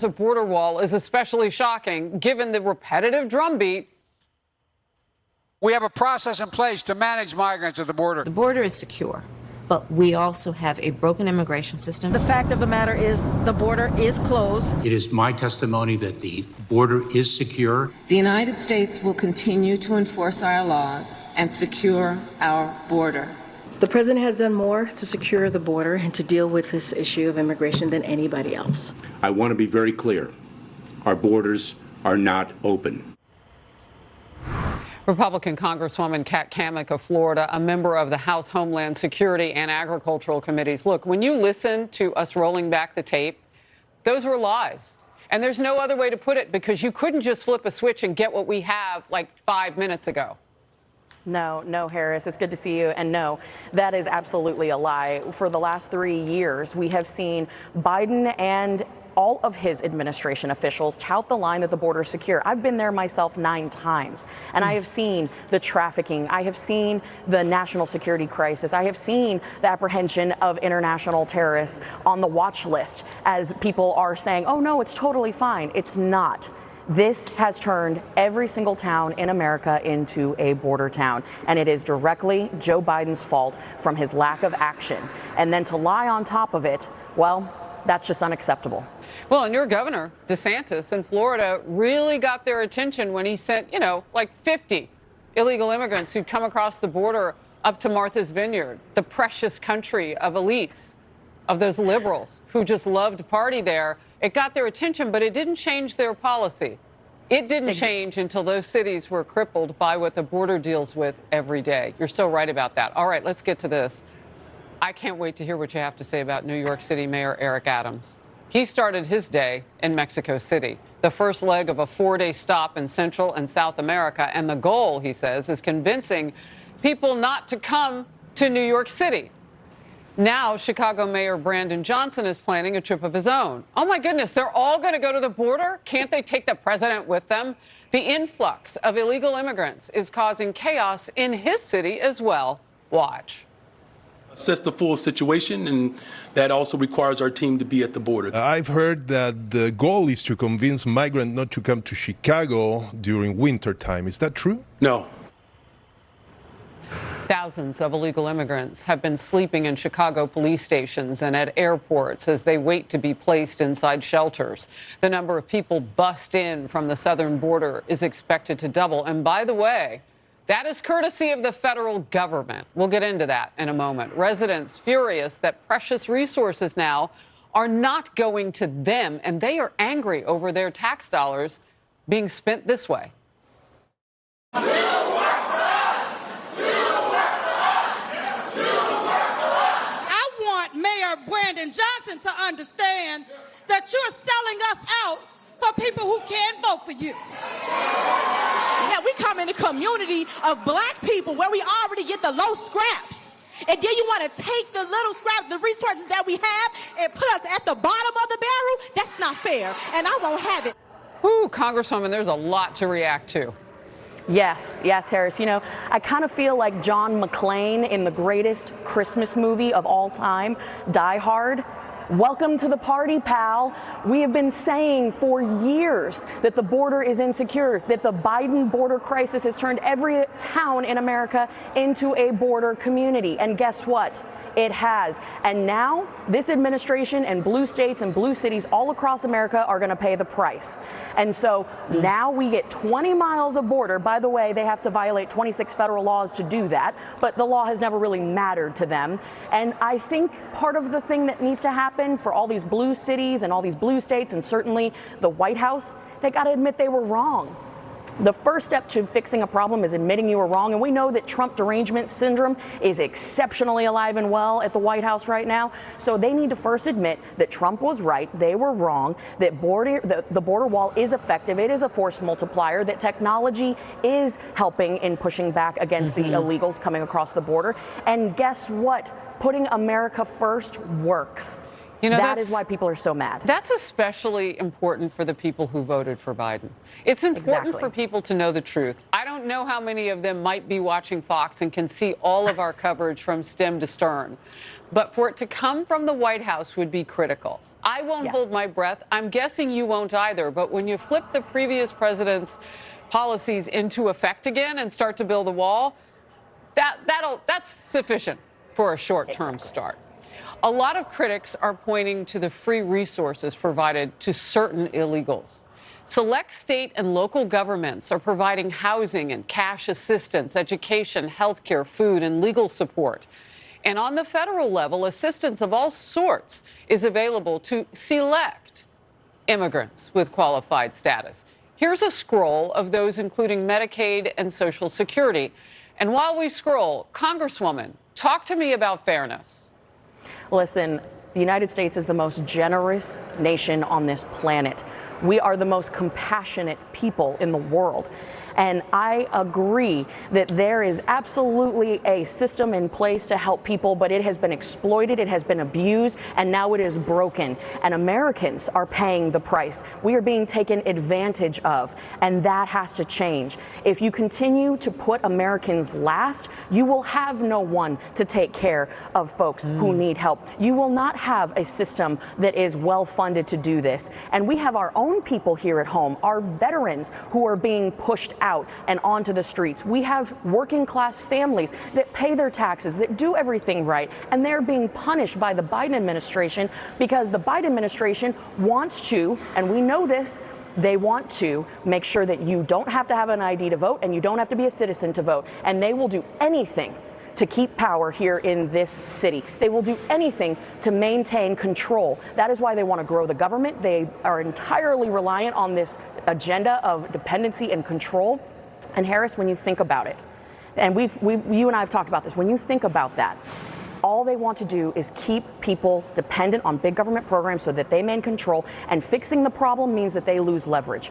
A border wall is especially shocking given the repetitive drumbeat. We have a process in place to manage migrants at the border. The border is secure, but we also have a broken immigration system. The fact of the matter is the border is closed. It is my testimony that the border is secure. The United States will continue to enforce our laws and secure our border. The president has done more to secure the border and to deal with this issue of immigration than anybody else. I want to be very clear. Our borders are not open. Republican Congresswoman Cammack of Florida, a member of the House Homeland Security and Agricultural Committees. Look, when you listen to us rolling back the tape, those were lies. And there's no other way to put it, because you couldn't just flip a switch and get what we have like 5 minutes ago. No, Harris, it's good to see you. And no, that is absolutely a lie. For the last 3 years, we have seen Biden and all of his administration officials tout the line that the border is secure. I've been there myself 9 times, and I have seen the trafficking. I have seen the national security crisis. I have seen the apprehension of international terrorists on the watch list as people are saying, oh, no, it's totally fine. It's not. This has turned every single town in America into a border town, and it is directly Joe Biden's fault from his lack of action. And then to lie on top of it, well, that's just unacceptable. Well, and your governor, DeSantis, in Florida, really got their attention when he sent, like 50 illegal immigrants who'd come across the border up to Martha's Vineyard, the precious country of elites, of those liberals who just loved to party there. It got their attention, but it didn't change their policy. It didn't change until those cities were crippled by what the border deals with every day. You're so right about that. All right, let's get to this. I can't wait to hear what you have to say about New York City Mayor Eric Adams. He started his day in Mexico City, the first leg of a 4-day stop in Central and South America. And the goal, he says, is convincing people not to come to New York City. Now, Chicago Mayor Brandon Johnson is planning a trip of his own. Oh, my goodness, they're all going to go to the border? Can't they take the president with them? The influx of illegal immigrants is causing chaos in his city as well. Watch. Assess the full situation, and that also requires our team to be at the border. I've heard that the goal is to convince migrants not to come to Chicago during winter time. Is that true? No. Thousands of illegal immigrants have been sleeping in Chicago police stations and at airports as they wait to be placed inside shelters. The number of people bussed in from the southern border is expected to double. And by the way, that is courtesy of the federal government. We'll get into that in a moment. Residents furious that precious resources now are not going to them, and they are angry over their tax dollars being spent this way. Mayor Brandon Johnson to understand that you're selling us out for people who can't vote for you. Yeah, we come in a community of black people where we already get the low scraps. And then you want to take the little scraps, the resources that we have, and put us at the bottom of the barrel? That's not fair, and I won't have it. Ooh, Congresswoman, there's a lot to react to. Yes, Harris. I kind of feel like John McClane in the greatest Christmas movie of all time, Die Hard. Welcome to the party, pal. We have been saying for years that the border is insecure, that the Biden border crisis has turned every town in America into a border community. And guess what? It has. And now this administration and blue states and blue cities all across America are going to pay the price. And so now we get 20 miles of border. By the way, they have to violate 26 federal laws to do that, but the law has never really mattered to them. And I think part of the thing that needs to happen for all these blue cities and all these blue states, and certainly the White House, they got to admit they were wrong. The first step to fixing a problem is admitting you were wrong. And we know that Trump derangement syndrome is exceptionally alive and well at the White House right now. So they need to first admit that Trump was right. They were wrong, that the border wall is effective. It is a force multiplier, that technology is helping in pushing back against the illegals coming across the border. And guess what? Putting America first works. That is why people are so mad. That's especially important for the people who voted for Biden. It's important for people to know the truth. I don't know how many of them might be watching Fox and can see all of our coverage from stem to stern. But for it to come from the White House would be critical. I won't Yes. hold my breath. I'm guessing you won't either. But when you flip the previous president's policies into effect again and start to build a wall, that's sufficient for a short-term start. A lot of critics are pointing to the free resources provided to certain illegals. Select state and local governments are providing housing and cash assistance, education, healthcare, food, and legal support. And on the federal level, assistance of all sorts is available to select immigrants with qualified status. Here's a scroll of those including Medicaid and Social Security. And while we scroll, Congresswoman, talk to me about fairness. Listen, the United States is the most generous nation on this planet. We are the most compassionate people in the world. And I agree that there is absolutely a system in place to help people, but it has been exploited, it has been abused, and now it is broken. And Americans are paying the price. We are being taken advantage of, and that has to change. If you continue to put Americans last, you will have no one to take care of folks who need help. You will not have a system that is well funded to do this. And we have our own people here at home, our veterans who are being pushed out and onto the streets. We have working class families that pay their taxes, that do everything right, and they're being punished by the Biden administration because the Biden administration wants to, and we know this, they want to make sure that you don't have to have an ID to vote and you don't have to be a citizen to vote. And they will do anything to keep power here in this city. They will do anything to maintain control. That is why they want to grow the government. They are entirely reliant on this agenda of dependency and control. And Harris, when you think about it, and you and I have talked about this, when you think about that, all they want to do is keep people dependent on big government programs so that they maintain control, and fixing the problem means that they lose leverage.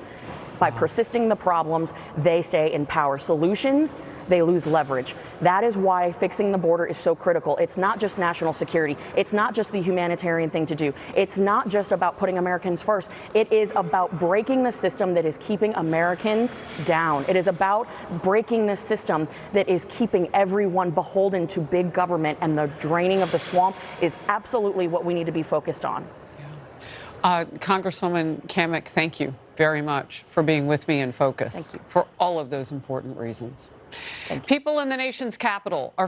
By persisting the problems, they stay in power. Solutions, they lose leverage. That is why fixing the border is so critical. It's not just national security. It's not just the humanitarian thing to do. It's not just about putting Americans first. It is about breaking the system that is keeping Americans down. It is about breaking the system that is keeping everyone beholden to big government, and the draining of the swamp is absolutely what we need to be focused on. Congresswoman Cammack, thank you very much for being with me in Focus for all of those important reasons. People in the nation's capital are